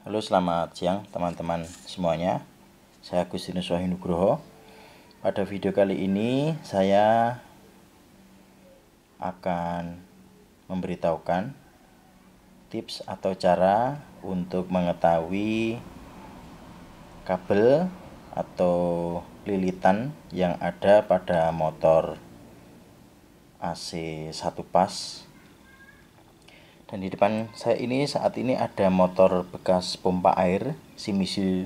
Halo, selamat siang teman-teman semuanya. Saya Agustinus Wahyunugroho. Pada video kali ini saya akan memberitahukan tips atau cara untuk mengetahui kabel atau lilitan yang ada pada motor AC 1 pas. Dan di depan saya ini saat ini ada motor bekas pompa air Shimizu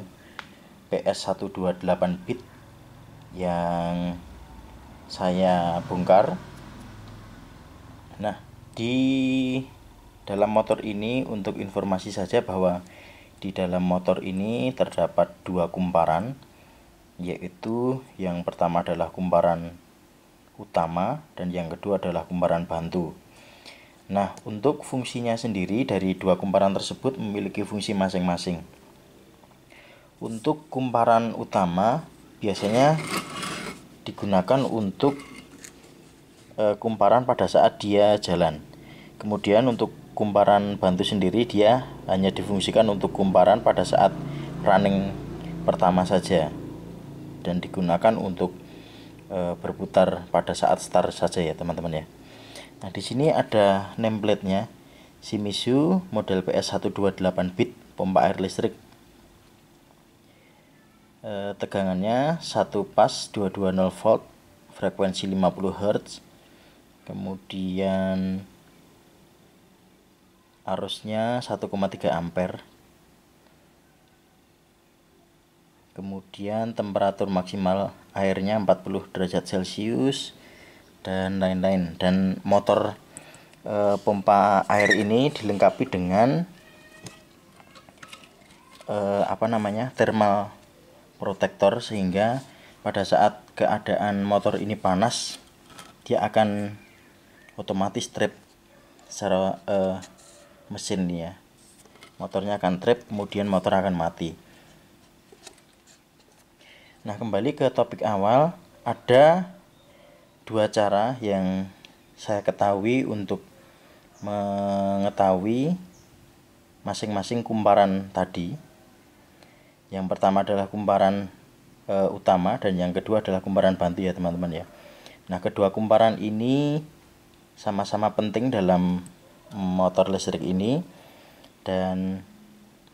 PS 128 bit yang saya bongkar. Nah, di dalam motor ini untuk informasi saja bahwa di dalam motor ini terdapat dua kumparan, yaitu yang pertama adalah kumparan utama dan yang kedua adalah kumparan bantu. Nah, untuk fungsinya sendiri dari dua kumparan tersebut memiliki fungsi masing-masing. Untuk kumparan utama biasanya digunakan untuk kumparan pada saat dia jalan. Kemudian untuk kumparan bantu sendiri dia hanya difungsikan untuk kumparan pada saat running pertama saja dan digunakan untuk berputar pada saat start saja ya teman-teman ya. Nah, di sini ada nameplate-nya Shimizu model PS 128 bit pompa air listrik. Tegangannya 1 pas 220 volt, frekuensi 50 Hz. Kemudian arusnya 1,3 ampere. Kemudian temperatur maksimal airnya 40 derajat Celcius dan lain-lain. Dan motor pompa air ini dilengkapi dengan thermal protector, sehingga pada saat keadaan motor ini panas dia akan otomatis trip secara mesin ya. Motornya akan trip, kemudian motor akan mati. Nah, kembali ke topik awal, ada dua cara yang saya ketahui untuk mengetahui masing-masing kumparan tadi. Yang pertama adalah kumparan utama dan yang kedua adalah kumparan bantu ya teman-teman ya. Nah, kedua kumparan ini sama-sama penting dalam motor listrik ini, dan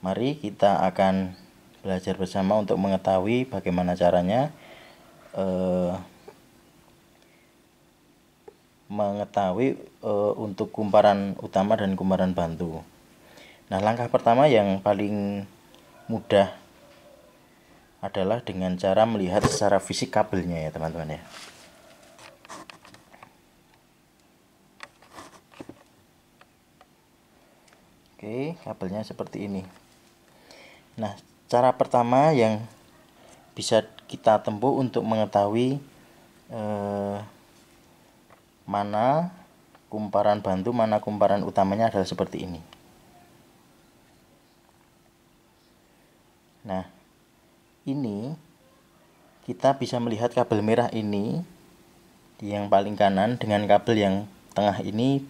mari kita akan belajar bersama untuk mengetahui bagaimana caranya untuk kumparan utama dan kumparan bantu. Nah, langkah pertama yang paling mudah adalah dengan cara melihat secara fisik kabelnya ya teman-teman ya. Oke, kabelnya seperti ini. Nah, cara pertama yang bisa kita tempuh untuk mengetahui mana kumparan bantu, mana kumparan utamanya adalah seperti ini. Nah, ini kita bisa melihat kabel merah ini yang paling kanan dengan kabel yang tengah ini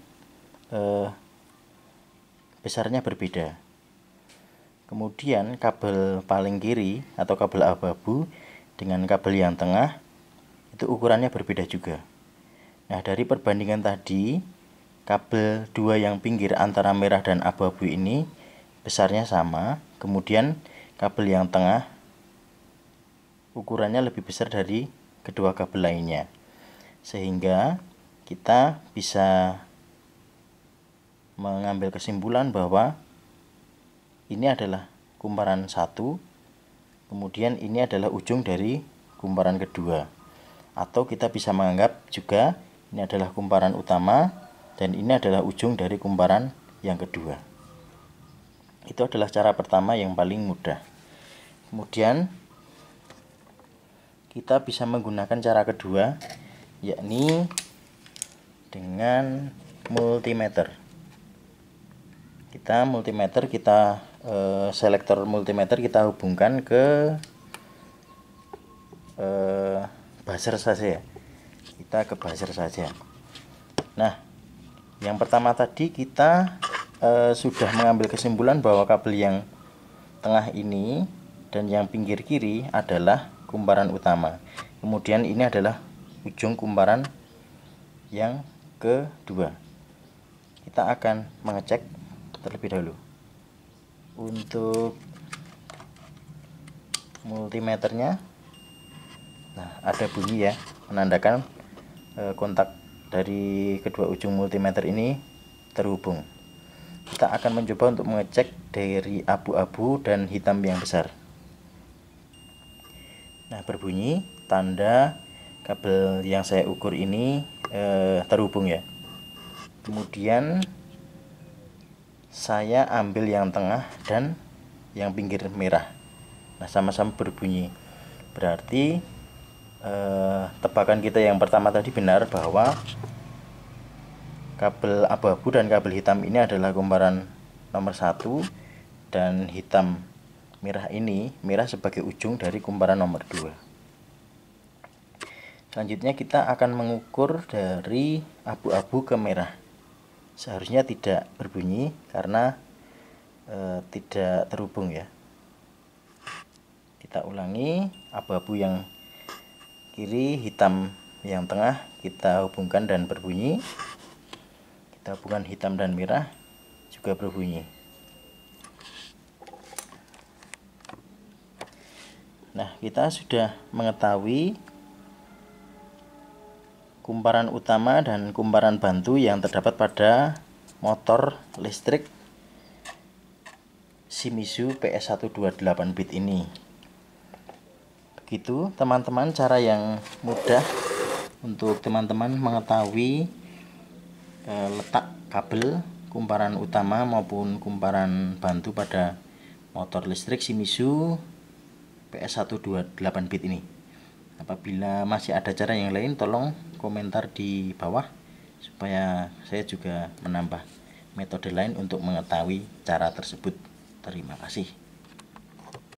besarnya berbeda. Kemudian kabel paling kiri atau kabel abu-abu dengan kabel yang tengah itu ukurannya berbeda juga. Nah, dari perbandingan tadi, kabel dua yang pinggir antara merah dan abu-abu ini besarnya sama. Kemudian kabel yang tengah ukurannya lebih besar dari kedua kabel lainnya, sehingga kita bisa mengambil kesimpulan bahwa ini adalah kumparan satu, kemudian ini adalah ujung dari kumparan kedua, atau kita bisa menganggap juga ini adalah kumparan utama dan ini adalah ujung dari kumparan yang kedua. Itu adalah cara pertama yang paling mudah. Kemudian kita bisa menggunakan cara kedua, yakni dengan multimeter. Selektor multimeter kita hubungkan ke buzzer saja ya. Kita ke buzzer saja. Nah, yang pertama tadi kita sudah mengambil kesimpulan bahwa kabel yang tengah ini dan yang pinggir kiri adalah kumparan utama. Kemudian ini adalah ujung kumparan yang kedua. Kita akan mengecek terlebih dahulu. Untuk multimeternya, nah ada bunyi ya, menandakan kontak dari kedua ujung multimeter ini terhubung. Kita akan mencoba untuk mengecek dari abu-abu dan hitam yang besar. Nah, berbunyi tanda kabel yang saya ukur ini terhubung ya. Kemudian saya ambil yang tengah dan yang pinggir merah. Nah, sama-sama berbunyi. Berarti tebakan kita yang pertama tadi benar, bahwa kabel abu-abu dan kabel hitam ini adalah kumparan nomor 1, dan hitam merah ini, merah sebagai ujung dari kumparan nomor 2. Selanjutnya kita akan mengukur dari abu-abu ke merah. Seharusnya tidak berbunyi karena tidak terhubung ya. Kita ulangi, abu-abu yang kiri, hitam yang tengah kita hubungkan dan berbunyi. Kita hubungkan hitam dan merah juga berbunyi. Nah, kita sudah mengetahui kumparan utama dan kumparan bantu yang terdapat pada motor listrik Shimizu PS128 bit ini. Begitu teman-teman, cara yang mudah untuk teman-teman mengetahui letak kabel kumparan utama maupun kumparan bantu pada motor listrik Shimizu PS128 bit ini. Apabila masih ada cara yang lain, tolong komentar di bawah supaya saya juga menambah metode lain untuk mengetahui cara tersebut. Terima kasih.